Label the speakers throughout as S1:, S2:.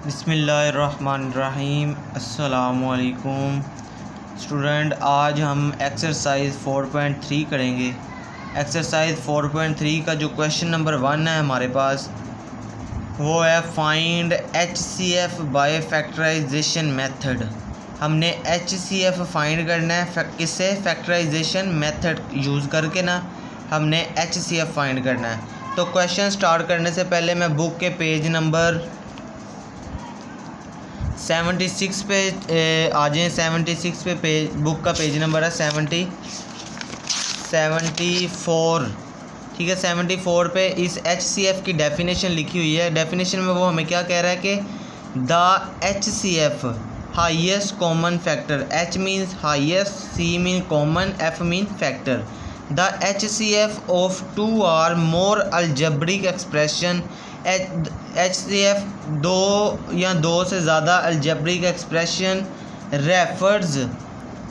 S1: बिस्मिल्लाहिर्रहमानिर्रहीम। अस्सलामुअलैकुम स्टूडेंट, आज हम एक्सरसाइज 4.3 करेंगे। एक्सरसाइज 4.3 का जो क्वेश्चन नंबर 1 है हमारे पास वो है find HCF by factorisation method. हमने HCF फाइंड करना है किससे? फैक्टराइजेशन मेथड यूज़ करके ना हमने HCF फाइंड करना है। तो क्वेश्चन स्टार्ट करने से पहले मैं बुक के पेज नंबर 76 पे आ जाएँ। 76 पे पेज बुक का पेज नंबर है 74। ठीक है, 74 पे इस HCF की डेफिनेशन लिखी हुई है। डेफिनेशन में वो हमें क्या कह रहा है कि the HCF highest common factor. H means highest, C mean common, F mean factor. The HCF of two or more algebraic expression. HCF दो या दो से ज़्यादा algebraic expression refers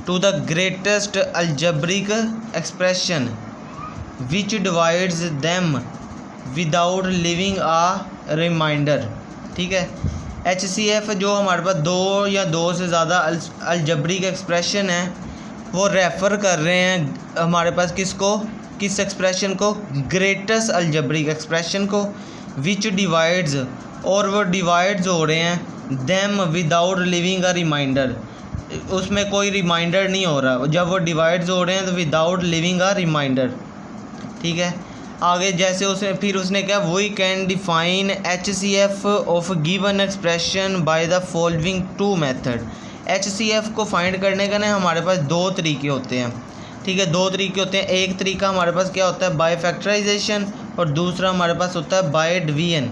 S1: to the greatest algebraic expression which divides them without leaving a remainder. ठीक है, HCF जो हमारे पास दो या दो से ज़्यादा अलजेब्रिक एक्सप्रेशन है वो रेफ़र कर रहे हैं हमारे पास किसको, किस एक्सप्रेशन को? ग्रेटेस्ट अलजेब्रिक एक्सप्रेशन को। विच डिवाइड्स, और वो डिवाइड्स हो रहे हैं them without leaving a remainder. उसमें कोई रिमाइंडर नहीं हो रहा। जब वो डिवाइड्स हो रहे हैं तो विदाउट लिविंग अ रिमाइंडर। ठीक है, आगे जैसे उसने क्या, we can define HCF of given expression by the following two method. HCF को फाइंड करने का ना हमारे पास दो तरीके होते हैं। ठीक है, दो तरीके होते हैं। एक तरीका हमारे पास क्या होता है? बाय फैक्टराइजेशन, और दूसरा हमारे पास होता है बाय डिवीजन।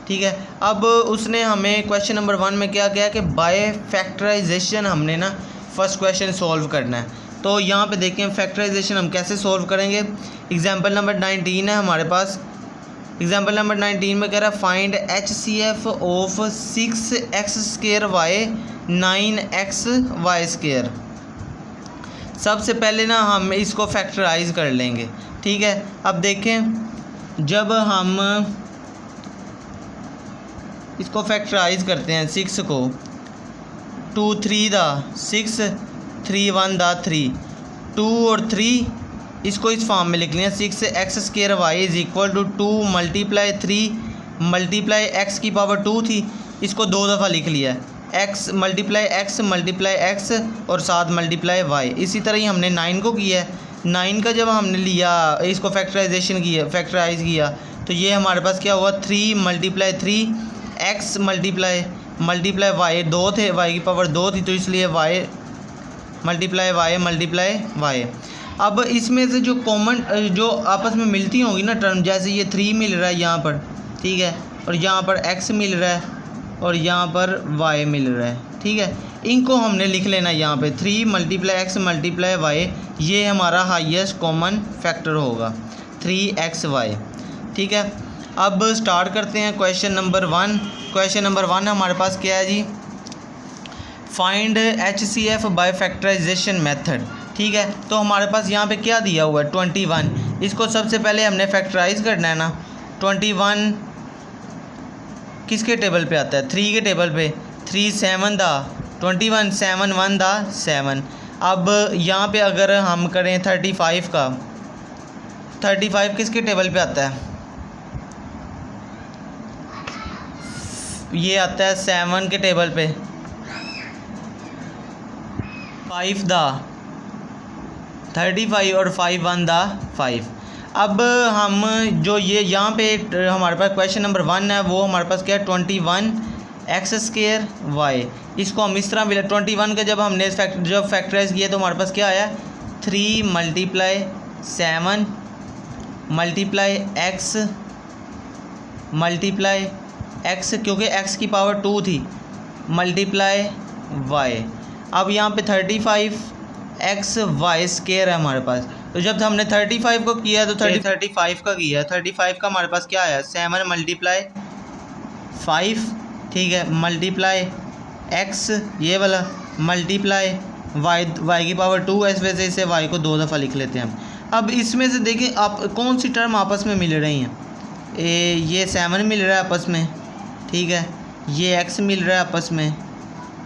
S1: ठीक है, अब उसने हमें क्वेश्चन नंबर 1 में क्या किया कि बाय फैक्टराइजेशन हमने ना फर्स्ट क्वेश्चन सॉल्व करना है। तो यहाँ पे देखें फैक्टराइजेशन हम कैसे सॉल्व करेंगे। एग्जांपल नंबर 19 है हमारे पास। एग्जांपल नंबर 19 में कह रहा है find HCF of 6x² y 9xy²। सबसे पहले ना हम इसको फैक्टराइज कर लेंगे। ठीक है, अब देखें जब हम इसको फैक्टराइज करते हैं 6 को, 2 3 दा 6, 3 1 दा 3, 2 और 3 इसको इस फॉर्म में लिख लिया। 6x² y is equal to 2 multiply 3 multiply x की पावर 2 थी, इसको दो दफ़ा लिख लिया। x मल्टीप्लाई x और साथ मल्टीप्लाई y। इसी तरह ही हमने 9 को किया है। 9 का जब हमने लिया इसको फैक्टराइज किया तो ये हमारे पास क्या हुआ? 3 मल्टीप्लाई 3 x मल्टीप्लाई y, दो थे, y की पावर 2 थी, तो इसलिए y मल्टीप्लाई y। अब इसमें से जो कॉमन जो आपस में मिलती होंगी ना टर्म, जैसे ये 3 मिल रहा है यहाँ पर, ठीक है, और यहाँ पर x मिल रहा है और यहाँ पर y मिल रहा है। ठीक है, इनको हमने लिख लेना यहाँ पे 3 मल्टीप्लाई x मल्टीप्लाई y, ये हमारा हाईएस्ट कॉमन फैक्टर होगा 3xy। ठीक है, अब स्टार्ट करते हैं क्वेश्चन नंबर 1। क्वेश्चन नंबर 1 हमारे पास क्या है जी? Find HCF by factorisation method. ठीक है, तो हमारे पास यहाँ पे क्या दिया हुआ है? 21। इसको सबसे पहले हमने फैक्टराइज करना है ना। 21 किसके टेबल पे आता है? 3 के टेबल पे। 3 7 दा 21, 7 1 दा 7। अब यहाँ पे अगर हम करें 35 का, 35 किसके टेबल पे आता है? ये आता है 7 के टेबल पे। 5 दा 35 और 5 1 दा 5। अब हम जो ये यहाँ पे हमारे पास क्वेश्चन नंबर 1 है वो हमारे पास क्या है? 21x² y। इसको हम इस तरह मिला 21 का जब हमने जब फैक्टराइज किया तो हमारे पास क्या आया? 3 multiply 7 multiply x multiply x, क्योंकि x की पावर 2 थी, मल्टीप्लाई y। अब यहाँ पे 35xy² है हमारे पास। तो जब हमने 35 को किया तो 35 का किया, 35 का हमारे पास क्या आया? 7 मल्टीप्लाई 5, ठीक है, मल्टीप्लाई x ये वाला, मल्टीप्लाई y की पावर 2 है, इस वजह से इसे y को दो दफ़ा लिख लेते हैं हम। अब इसमें से देखें आप कौन सी टर्म आपस में मिल रही हैं? ये 7 मिल रहा है आपस में, ठीक है, ये x मिल रहा है आपस में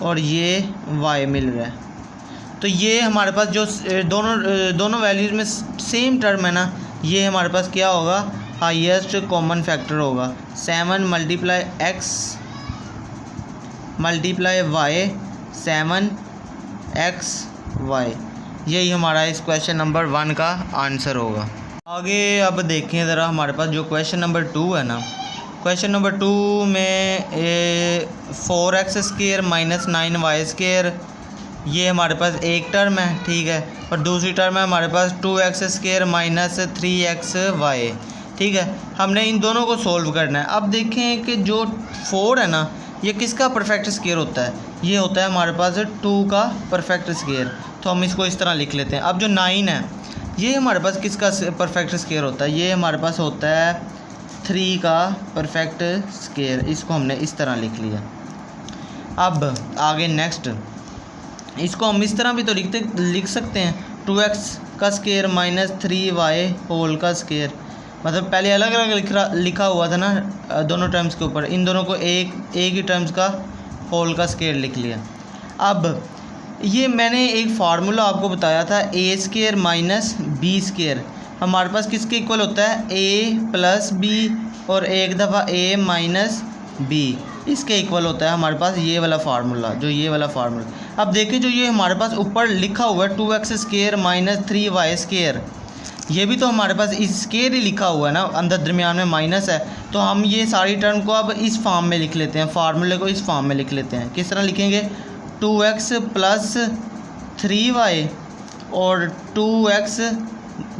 S1: और ये y मिल रहा है। तो ये हमारे पास जो दोनों वैल्यूज़ में सेम टर्म है ना, ये हमारे पास क्या होगा, हाईएस्ट कॉमन फैक्टर होगा। 7 multiply x multiply y, 7x y, यही हमारा इस क्वेश्चन नंबर 1 का आंसर होगा। आगे अब देखें ज़रा हमारे पास जो क्वेश्चन नंबर 2 है ना, क्वेश्चन नंबर 2 में 4x square minus 9y square, ये हमारे पास एक टर्म है, ठीक है, और दूसरी टर्म है हमारे पास 2x स्क्वायर माइनस 3xy, ठीक है। हमने इन दोनों को सोल्व करना है। अब देखें कि जो 4 है ना, ये किसका परफेक्ट स्क्वायर होता है, ये होता है हमारे पास 2 का परफेक्ट स्क्वायर, तो हम इसको इस तरह लिख लेते हैं। अब जो 9 है, ये हमारे पास किसका परफेक्ट स्क्वायर होता है, ये हमारे पास होता है 3 का परफेक्ट स्क्वायर, इसको हमने इस तरह लिख लिया। अब आगे नेक्स्ट, इसको हम इस तरह भी तो लिख सकते हैं, 2x का स्क्वायर माइनस 3y होल का स्क्वायर, मतलब पहले अलग अलग लिखा हुआ था ना दोनों टर्म्स के ऊपर, इन दोनों को एक ही टर्म्स का होल का स्क्वायर लिख लिया। अब ये मैंने एक फार्मूला आपको बताया था, ए स्क्वायर माइनस बी स्क्वायर हमारे पास किसके इक्वल होता है, ए प्लस बी, और एक दफ़ा ए माइनस बी, इसके इक्वल होता है हमारे पास ये वाला फार्मूला, जो ये वाला फार्मूला। अब देखिए जो ये हमारे पास ऊपर लिखा हुआ है 2x square minus 3y square, ये भी तो हमारे पास इस स्क्वायर ही लिखा हुआ है ना, अंदर दरमियान में माइनस है, तो हम ये सारी टर्म को अब इस फॉर्म में लिख लेते हैं, फार्मूले को इस फॉर्म में लिख लेते हैं। किस तरह लिखेंगे, 2x प्लस 3y और 2x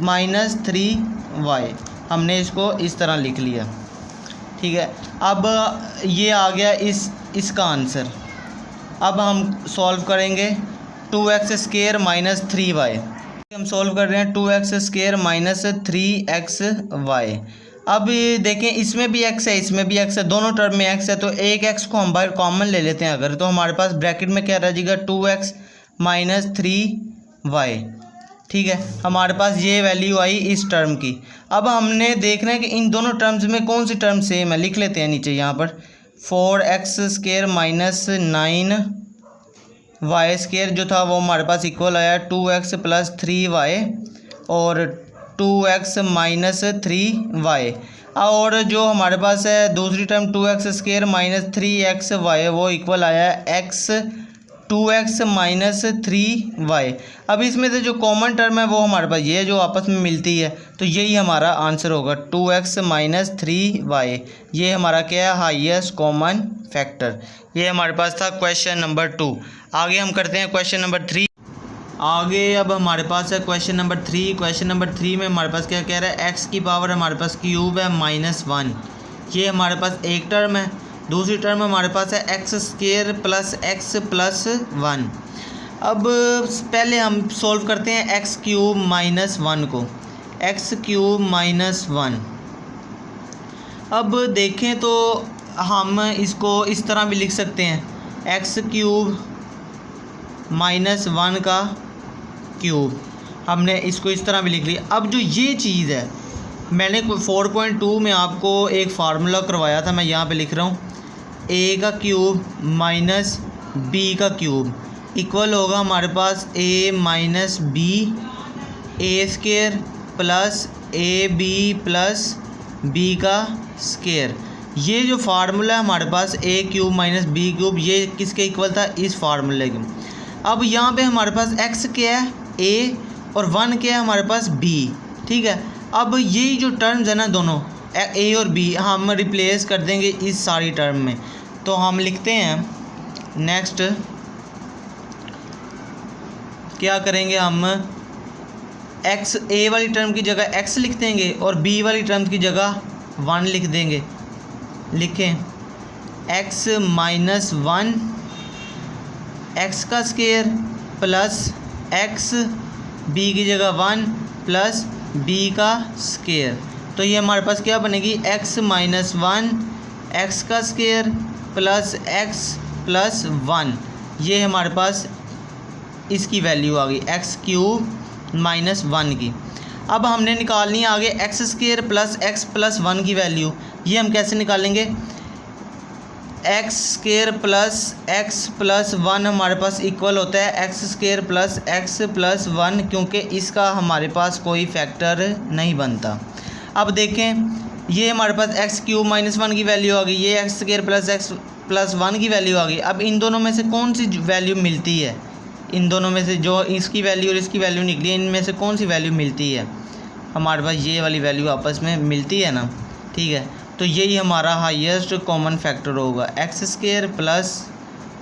S1: माइनस 3y, हमने इसको इस तरह लिख लिया, ठीक है। अब ये आ गया इसका आंसर। अब हम सॉल्व करेंगे 2x स्क्वायर माइनस 3y, हम सॉल्व कर रहे हैं 2x स्क्वायर माइनस 3xy। अब देखें इसमें भी x है, इसमें भी x है, दोनों टर्म में x है, तो एक x को हम बाहर कॉमन ले लेते हैं अगर, तो हमारे पास ब्रैकेट में क्या रह जाएगा, 2x माइनस 3y, ठीक है। हमारे पास ये वैल्यू आई इस टर्म की। अब हमने देखना है कि इन दोनों टर्म्स में कौन सी टर्म सेम है, लिख लेते हैं नीचे यहाँ पर, 4x square minus 9y square जो था वो हमारे पास इक्वल आया 2x प्लस 3y और 2x माइनस 3y, और जो हमारे पास है दूसरी term 2x square minus 3xy वो इक्वल आया x 2x माइनस 3y। अब इसमें से जो कॉमन टर्म है वो हमारे पास ये जो आपस में मिलती है, तो यही हमारा आंसर होगा 2x माइनस 3y, ये हमारा क्या है, हाईएस्ट कॉमन फैक्टर। ये हमारे पास था क्वेश्चन नंबर 2। आगे हम करते हैं क्वेश्चन नंबर 3। आगे अब हमारे पास है क्वेश्चन नंबर 3। क्वेश्चन नंबर 3 में हमारे पास क्या कह रहा है, x की पावर हमारे पास क्यूब है -1, ये हमारे पास एक टर्म है। दूसरी टर्म हमारे पास है x square plus x plus 1। अब पहले हम सॉल्व करते हैं x क्यूब -1 को, x क्यूब -1। अब देखें तो हम इसको इस तरह भी लिख सकते हैं, x क्यूब -1 का क्यूब, हमने इसको इस तरह भी लिख लिया। अब जो ये चीज़ है, मैंने 4.2 में आपको एक फार्मूला करवाया था, मैं यहाँ पे लिख रहा हूँ, a का क्यूब माइनस b का क्यूब इक्वल होगा हमारे पास a minus b a square plus a b plus b का स्क्वायर। ये जो फार्मूला है हमारे पास a cube minus b cube, ये किसके इक्वल था, इस फार्मूले के। अब यहाँ पे हमारे पास x क्या है, a, और 1 क्या है हमारे पास b, ठीक है। अब यही जो टर्म्स है ना दोनों a और b, हम रिप्लेस कर देंगे इस सारी टर्म में, तो हम लिखते हैं नेक्स्ट क्या करेंगे, हम x a वाली टर्म की जगह x लिख देंगे और b वाली टर्म की जगह 1 लिख देंगे। लिखें x माइनस 1 x का स्क्वायर प्लस x, b की जगह 1 प्लस b का स्क्वायर, तो ये हमारे पास क्या बनेगी, x माइनस 1 x का स्क्वायर प्लस x प्लस 1, ये हमारे पास इसकी वैल्यू आ गई x क्यूब माइनस 1 की। अब हमने निकालनी है आगे x square plus x plus 1 की वैल्यू। ये हम कैसे निकालेंगे, एक्स स्केयर प्लस वन हमारे पास इक्वल होता है एक्स स्केयर प्लस वन, क्योंकि इसका हमारे पास कोई फैक्टर नहीं बनता। अब देखें ये हमारे पास एक्स क्यूब माइनस वन की वैल्यू आ गई, ये x square plus x plus one की वैल्यू आ गई। अब इन दोनों में से कौन सी वैल्यू मिलती है, इन दोनों में से जो इसकी वैल्यू और इसकी वैल्यू निकली है, इनमें से कौन सी वैल्यू मिलती है, हमारे पास ये वाली वैल्यू आपस में मिलती है ना। ठीक है, तो यही हमारा हाईएस्ट कॉमन फैक्टर होगा, x square plus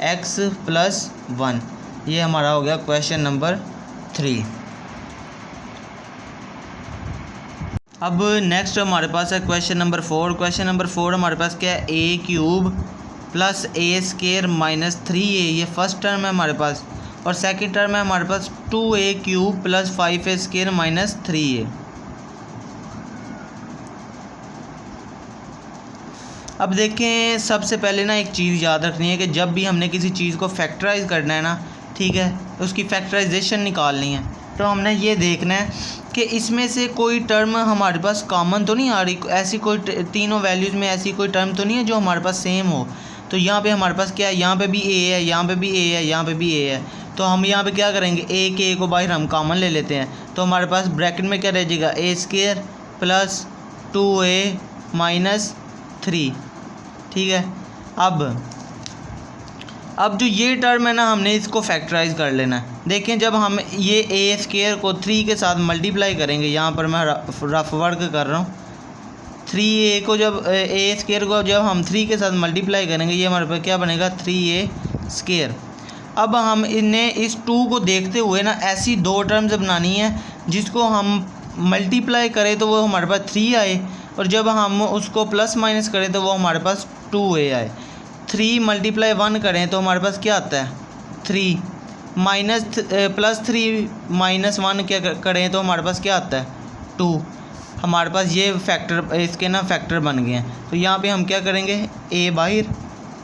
S1: x plus one. ये हमारा हो गया क्वेश्चन नंबर 3। अब नेक्स्ट हमारे पास है क्वेश्चन नंबर 4। क्वेश्चन नंबर 4 हमारे पास क्या है, ए क्यूब प्लस ए स्केयर माइनस 3a, ये फर्स्ट टर्म है हमारे पास, और सेकंड टर्म है हमारे पास 2a cube plus 5a square minus 3a। अब देखें, सबसे पहले ना एक चीज़ याद रखनी है कि जब भी हमने किसी चीज़ को फैक्टराइज करना है ना, ठीक है, उसकी फैक्टराइजेशन निकालनी है, तो हमने ये देखना है कि इसमें से कोई टर्म हमारे पास कॉमन तो नहीं आ रही, ऐसी कोई तीनों वैल्यूज़ में ऐसी कोई टर्म तो नहीं है जो हमारे पास सेम हो। तो यहाँ पे हमारे पास क्या है, यहाँ पे भी ए है, यहाँ पे भी ए है, यहाँ पे भी ए है, तो हम यहाँ पे क्या करेंगे, ए को बाहर हम कॉमन ले लेते हैं, तो हमारे पास ब्रैकेट में क्या रह जाएगा, ए स्केयर प्लस 2a माइनस 3। ठीक है, अब जो ये टर्म है ना, हमने इसको फैक्टराइज कर लेना है। देखें, जब हम ये ए स्केयर को 3 के साथ मल्टीप्लाई करेंगे, यहाँ पर मैं रफ वर्क कर रहा हूँ, 3a को जब ए स्केयर को जब हम 3 के साथ मल्टीप्लाई करेंगे, ये हमारे पास क्या बनेगा, 3a स्केयर। अब हम इन्हें इस 2 को देखते हुए ना ऐसी दो टर्म्स बनानी है जिसको हम मल्टीप्लाई करें तो वो हमारे पास 3 आए, और जब हम उसको प्लस माइनस करें तो वो हमारे पास 2a आए। 3 मल्टीप्लाई 1 करें तो हमारे पास क्या आता है, 3 माइनस प्लस 3 माइनस 1 क्या करें तो हमारे पास क्या आता है, 2। हमारे पास ये फैक्टर, इसके ना फैक्टर बन गए हैं। तो यहाँ पे हम क्या करेंगे, a बाहर,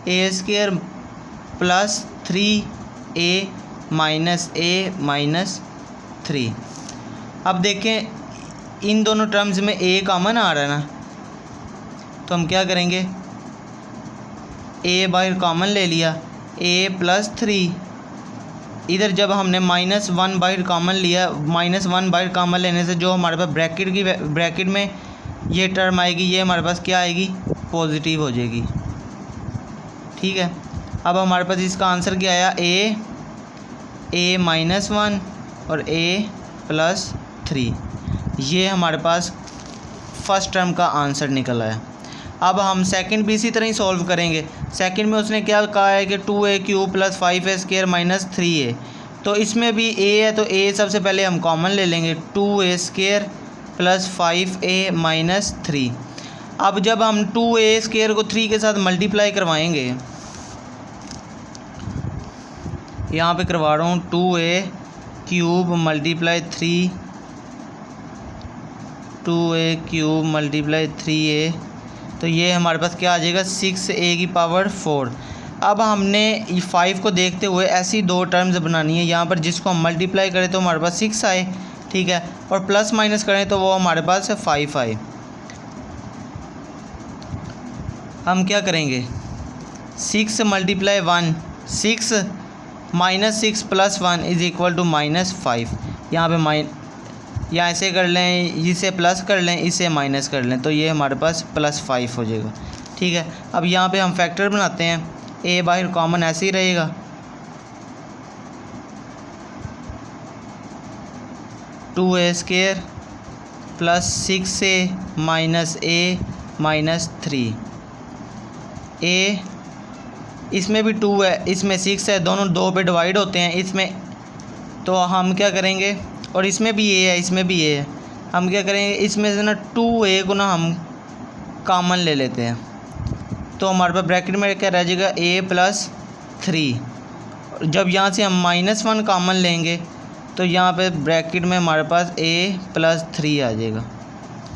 S1: ए स्केयर प्लस 3a माइनस 3। अब देखें, इन दोनों टर्म्स में a कॉमन आ रहा है ना, तो हम क्या करेंगे, a बाहर कॉमन ले लिया, a प्लस 3, इधर जब हमने -1 बाहर कॉमन लिया, -1 बाहर कॉमन लेने से जो हमारे पास ब्रैकेट में ये टर्म आएगी, ये हमारे पास क्या आएगी, पॉजिटिव हो जाएगी। ठीक है, अब हमारे पास इसका आंसर क्या आया, a -1 और a प्लस 3। ये हमारे पास फर्स्ट टर्म का आंसर निकल आया। अब हम सेकंड भी इसी तरह ही सॉल्व करेंगे। सेकंड में उसने क्या कहा है कि 2a cube plus 5a square minus 3a, तो इसमें भी a है, तो a सबसे पहले हम कॉमन ले लेंगे, 2a square plus 5a minus 3। अब जब हम 2a स्केयर को 3 के साथ मल्टीप्लाई करवाएंगे, यहाँ पे करवा रहा हूँ, 2a क्यूब मल्टीप्लाई 3a, तो ये हमारे पास क्या आ जाएगा, 6a की पावर 4। अब हमने 5 को देखते हुए ऐसी दो टर्म्स बनानी है यहाँ पर, जिसको हम मल्टीप्लाई करें तो हमारे पास 6 आए, ठीक है, और प्लस माइनस करें तो वो हमारे पास 5 आए। हम क्या करेंगे, 6 multiply 1 6 minus 6 plus 1 is equal to -5। यहाँ पे या ऐसे कर लें, इसे प्लस कर लें, इसे माइनस कर लें, तो ये हमारे पास +5 हो जाएगा। ठीक है, अब यहाँ पे हम फैक्टर बनाते हैं, a बाहर कॉमन ऐसे ही रहेगा, two a square plus 6a minus a minus 3। a इसमें भी 2 है, इसमें 6 है, दोनों 2 पे डिवाइड होते हैं इसमें, तो हम क्या करेंगे, और इसमें भी a है, इसमें भी a है, हम क्या करेंगे, इसमें से ना 2a को ना हम कॉमन ले लेते हैं, तो हमारे पास ब्रैकेट में क्या रह जाएगा, a प्लस 3। जब यहाँ से हम -1 कॉमन लेंगे तो यहाँ पे ब्रैकेट में हमारे पास a प्लस 3 आ जाएगा।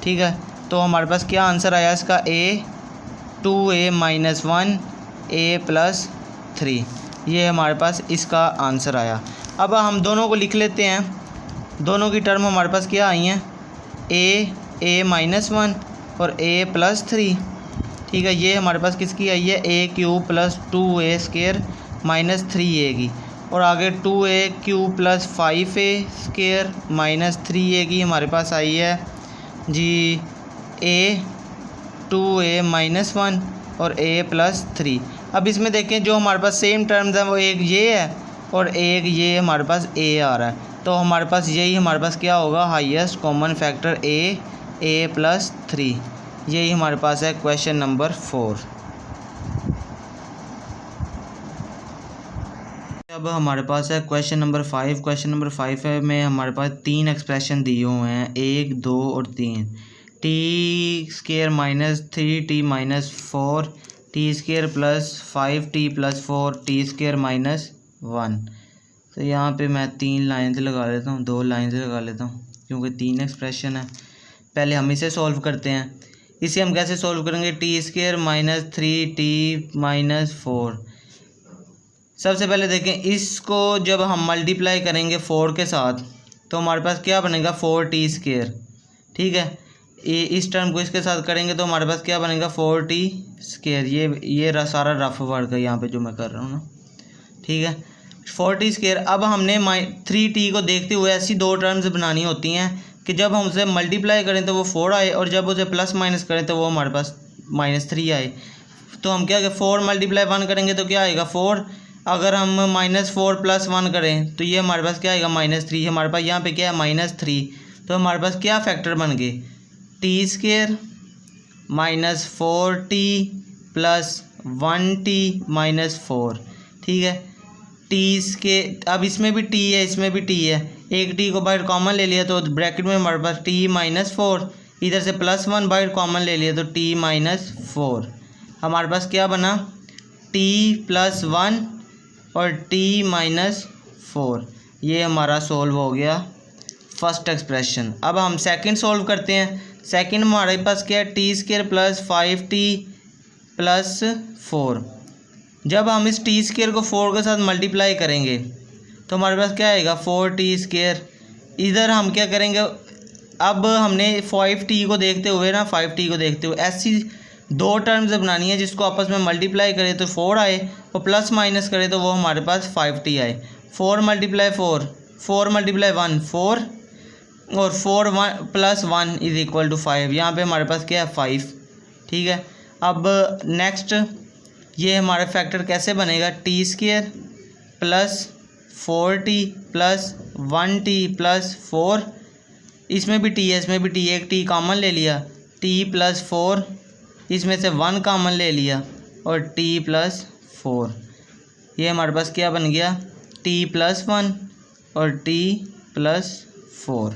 S1: ठीक है, तो हमारे पास क्या आंसर आया इसका, a 2a minus 1 a plus 3, ये हमारे पास इसका आंसर आया। अब हम दोनों को लिख लेते हैं, दोनों की टर्म हमारे पास क्या आई हैं, a माइनस 1 और a प्लस 3। ठीक है, ये हमारे पास किसकी आई है, ए cube plus 2a² minus 3a की, और आगे 2a³ plus 5a² minus 3a की हमारे पास आई है जी a 2a माइनस 1 और a प्लस 3। अब इसमें देखें जो हमारे पास सेम टर्म्स हैं वो एक ये है और एक ये हमारे पास a आ रहा है, तो हमारे पास यही हमारे पास क्या होगा, highest common factor a plus 3। यही हमारे पास है क्वेश्चन नंबर 4। अब हमारे पास है क्वेश्चन नंबर 5। क्वेश्चन नंबर 5 में हमारे पास 3 एक्सप्रेशन दिए हुए हैं, 1, 2 और 3। t² minus 3t minus 4 t² plus 5t plus 4 t² minus 1। तो यहाँ पे मैं 3 लाइन्स लगा लेता हूँ, 2 लाइन्स लगा लेता हूँ क्योंकि 3 एक्सप्रेशन है। पहले हम इसे सॉल्व करते हैं। इसे हम कैसे सॉल्व करेंगे, t² माइनस 3t माइनस 4। सबसे पहले देखें, इसको जब हम मल्टीप्लाई करेंगे 4 के साथ तो हमारे पास क्या बनेगा, 4t²। ठीक है, इस टर्म को इसके साथ करेंगे तो हमारे पास क्या बनेगा, 4t²। ये सारा रफ वर्क है यहाँ पे जो मैं कर रहा हूँ ना। ठीक है, 4t²। अब हमने 3t को देखते हुए ऐसी 2 टर्म्स बनानी होती हैं कि जब हम उसे मल्टीप्लाई करें तो वो 4 आए और जब उसे प्लस माइनस करें तो वो हमारे पास -3 आए। तो हम क्या 4 मल्टीप्लाई 1 करेंगे तो क्या आएगा, 4। अगर हम -4 प्लस 1 करें तो ये हमारे पास क्या आएगा, -3। हमारे पास यहाँ पे क्या है, -3। तो हमारे पास क्या फैक्टर बन गए, t² minus 4t plus 1t minus 4। ठीक है, अब इसमें भी t है, इसमें भी t है, एक t को बाहर कॉमन ले लिया तो ब्रैकेट में हमारे पास t माइनस 4, इधर से +1 बाहर कॉमन ले लिया तो t माइनस 4। हमारे पास क्या बना, t प्लस 1 और t माइनस 4। ये हमारा सोल्व हो गया फर्स्ट एक्सप्रेशन। अब हम सेकंड सोल्व करते हैं। सेकंड हमारे पास क्या है, t² प्लस 5t प्लस 4। जब हम इस t² को 4 के साथ मल्टीप्लाई करेंगे तो हमारे पास क्या आएगा, 4t²। इधर हम क्या करेंगे, अब हमने 5t को देखते हुए ना, 5t को देखते हुए ऐसी 2 टर्म्स बनानी है जिसको आपस में मल्टीप्लाई करें तो 4 आए और प्लस माइनस करें तो वो हमारे पास 5t आए। 4 मल्टीप्लाई 4, 4 मल्टीप्लाई 1 4 और 4 प्लस 1 इज इक्वल टू 5। यहाँ पे हमारे पास क्या है, 5। ठीक है, अब नेक्स्ट ये हमारा फैक्टर कैसे बनेगा, t² plus 4t plus 1t plus 4। इसमें भी t है, इसमें भी t, एक t कॉमन ले लिया, t प्लस 4, इसमें से 1 कॉमन ले लिया और t प्लस 4। ये हमारे पास क्या बन गया, t प्लस 1 और t प्लस 4।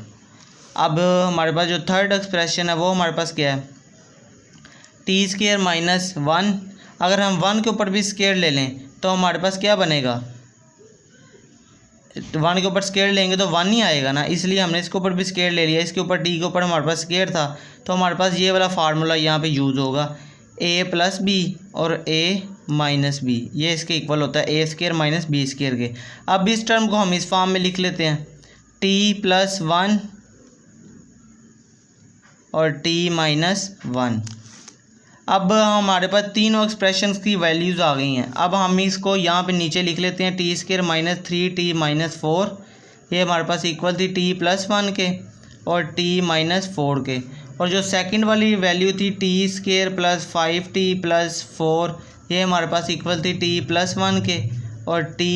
S1: अब हमारे पास जो थर्ड एक्सप्रेशन है वो हमारे पास क्या है, t² माइनस 1। अगर हम 1 के ऊपर भी स्क्वायर ले लें तो हमारे पास क्या बनेगा, 1 के ऊपर स्क्वायर लेंगे तो 1 ही आएगा ना, इसलिए हमने इसके ऊपर भी स्क्वायर ले लिया। इसके ऊपर t के ऊपर हमारे पास स्क्वायर था तो हमारे पास ये वाला फार्मूला यहाँ पे यूज़ होगा, a प्लस बी और a माइनस बी, ये इसके इक्वल होता है a² माइनस b² के। अब इस टर्म को हम इस फॉर्म में लिख लेते हैं, t प्लस 1 और t माइनस 1। अब हमारे पास तीनों एक्सप्रेशंस की वैल्यूज़ आ गई हैं। अब हम इसको यहाँ पे नीचे लिख लेते हैं, t² माइनस 3t माइनस 4, ये हमारे पास इक्वल थी t प्लस 1 के और t माइनस 4 के। और जो सेकंड वाली वैल्यू थी t² प्लस 5t प्लस 4, ये हमारे पास इक्वल थी t प्लस 1 के और t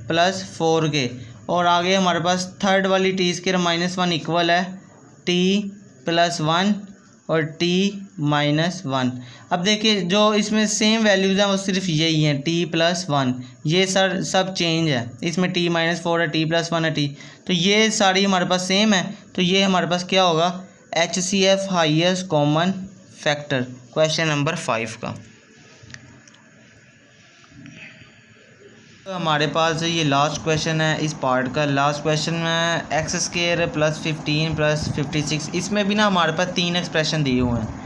S1: प्लस 4 के। और आगे हमारे पास थर्ड वाली t² माइनस 1 इक्वल है t प्लस 1 और t माइनस 1। अब देखिए जो इसमें सेम वैल्यूज़ हैं वो सिर्फ यही हैं, t प्लस 1, ये सब चेंज है। इसमें t माइनस 4 है, t प्लस 1 है, t, तो ये सारी हमारे पास सेम है। तो ये हमारे पास क्या होगा, HCF highest common factor, question number 5 का। तो हमारे पास ये लास्ट क्वेश्चन है इस पार्ट का। लास्ट क्वेश्चन में x² प्लस 15 प्लस 56, इसमें भी ना हमारे पास 3 एक्सप्रेशन दिए हुए हैं।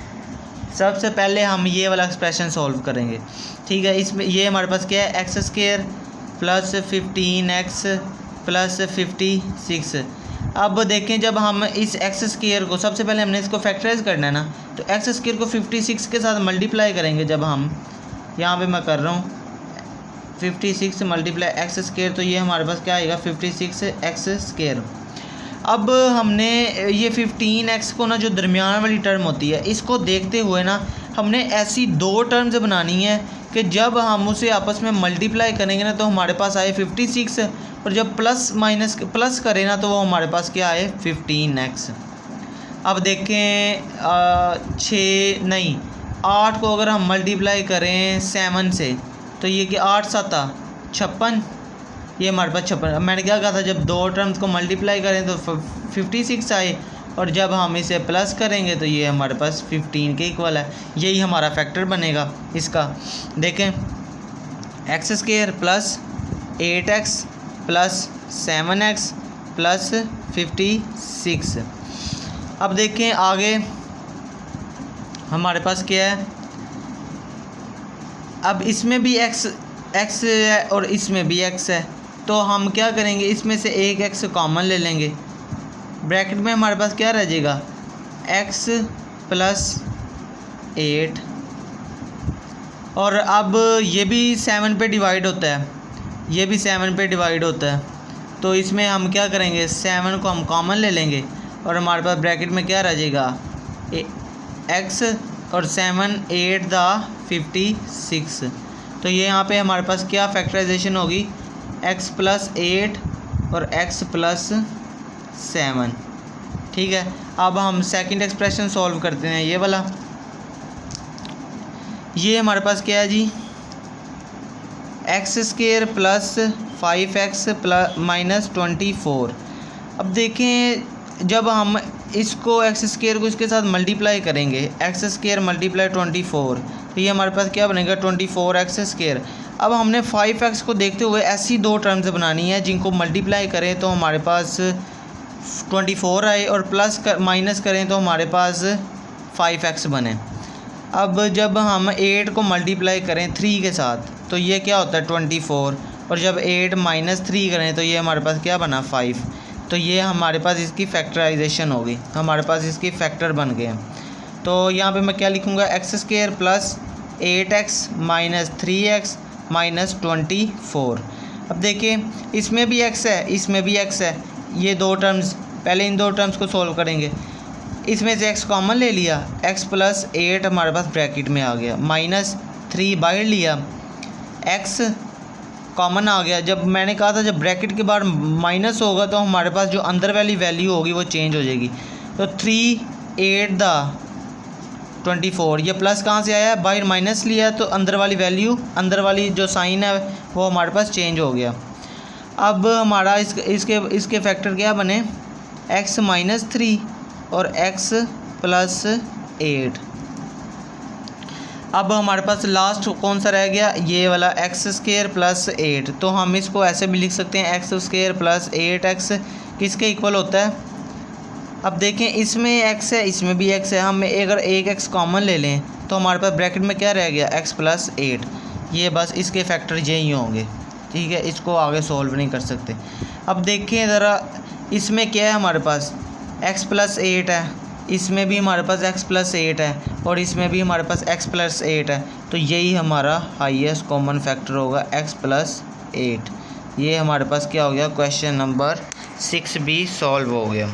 S1: सबसे पहले हम ये वाला एक्सप्रेशन सॉल्व करेंगे। ठीक है, इसमें ये हमारे पास क्या है, x² प्लस 15x प्लस 56। अब देखें जब हम इस एक्स स्क्वायर को, सबसे पहले हमने इसको फैक्टराइज करना है ना, तो एक्स स्क्वायर को 56 के साथ मल्टीप्लाई करेंगे। जब हम यहाँ पे मैं कर रहा हूँ 56 मल्टीप्लाई एक्स स्क्वायर, तो ये हमारे पास क्या आएगा 56 एक्स स्क्वायर। अब हमने ये 15x को ना, जो दरमियान वाली टर्म होती है, इसको देखते हुए ना हमने ऐसी दो टर्म्स बनानी है कि जब हम उसे आपस में मल्टीप्लाई करेंगे ना तो हमारे पास आए 56, और जब प्लस करें ना तो वो हमारे पास क्या आए 15x। अब देखें 8 को अगर हम मल्टीप्लाई करें 7 से तो ये कि 8 7 56, ये हमारे पास 56। मैंने क्या कहा था, जब दो टर्म्स को मल्टीप्लाई करें तो 56 आए, और जब हम इसे प्लस करेंगे तो ये हमारे पास 15 के इक्वल है। यही हमारा फैक्टर बनेगा इसका। देखें x square plus 8x plus 7x plus 56। अब देखें आगे हमारे पास क्या है, अब इसमें भी x है और इसमें भी x है, तो हम क्या करेंगे, इसमें से एक x कॉमन ले लेंगे। ब्रैकेट में हमारे पास क्या रह जाएगा x प्लस 8, और अब ये भी 7 पे डिवाइड होता है, ये भी 7 पे डिवाइड होता है, तो इसमें हम क्या करेंगे 7 को हम कॉमन ले लेंगे, और हमारे पास ब्रैकेट में क्या रह जाएगा x और 7 8 दा 56। तो ये यहाँ पे हमारे पास क्या फैक्टराइजेशन होगी, x प्लस 8 और x प्लस 7। ठीक है, अब हम सेकंड एक्सप्रेशन सॉल्व करते हैं। ये वाला, ये हमारे पास क्या है जी, x square plus 5x plus minus 24। अब देखें जब हम इसको एक्स स्क्वायर को इसके साथ मल्टीप्लाई करेंगे, एक्स स्क्वायर मल्टीप्लाई 24, तो ये हमारे पास क्या बनेगा 24x स्क्वायर। अब हमने 5x को देखते हुए ऐसी दो टर्म्स बनानी है जिनको मल्टीप्लाई करें तो हमारे पास 24 आए, और माइनस करें तो हमारे पास 5x बने। अब जब हम 8 को मल्टीप्लाई करें 3 के साथ तो ये क्या होता है 24, और जब 8 माइनस 3 करें तो ये हमारे पास क्या बना 5। तो ये हमारे पास इसकी फैक्टराइजेशन होगी, हमारे पास इसकी फैक्टर बन गए। तो यहाँ पे मैं क्या लिखूँगा, x square plus 8x minus 3x minus 24। अब देखिए इसमें भी x है, इसमें भी x है, ये दो टर्म्स, पहले इन दो टर्म्स को सॉल्व करेंगे। इसमें से x कॉमन ले लिया, x प्लस 8 हमारे पास ब्रैकेट में आ गया, माइनस 3 बाहर लिया, x कॉमन आ गया। जब मैंने कहा था जब ब्रैकेट के बाद माइनस होगा तो हमारे पास जो अंदर वाली वैल्यू होगी वो चेंज हो जाएगी। तो 3 8 दा 24, ये प्लस कहाँ से आया, बाहर माइनस लिया तो अंदर वाली वैल्यू, अंदर वाली जो साइन है वो हमारे पास चेंज हो गया। अब हमारा इसके फैक्टर क्या बने, x माइनस 3 और x प्लस 8। अब हमारे पास लास्ट कौन सा रह गया, ये वाला एक्स स्क्वायर प्लस 8। तो हम इसको ऐसे भी लिख सकते हैं, एक्स स्क्वायर प्लस 8x किसके इक्वल होता है। अब देखें इसमें x है, इसमें भी x है, हम अगर एक x कॉमन ले लें तो हमारे पास ब्रैकेट में क्या रह गया x प्लस 8। ये बस इसके फैक्टर यही होंगे। ठीक है, इसको आगे सॉल्व नहीं कर सकते। अब देखें ज़रा, इसमें क्या है हमारे पास x प्लस 8 है, इसमें भी हमारे पास x प्लस 8 है, और इसमें भी हमारे पास x प्लस 8 है। तो यही हमारा हाईएस्ट कॉमन फैक्टर होगा x प्लस 8। ये हमारे पास क्या हो गया, क्वेश्चन नंबर 6 भी सॉल्व हो गया।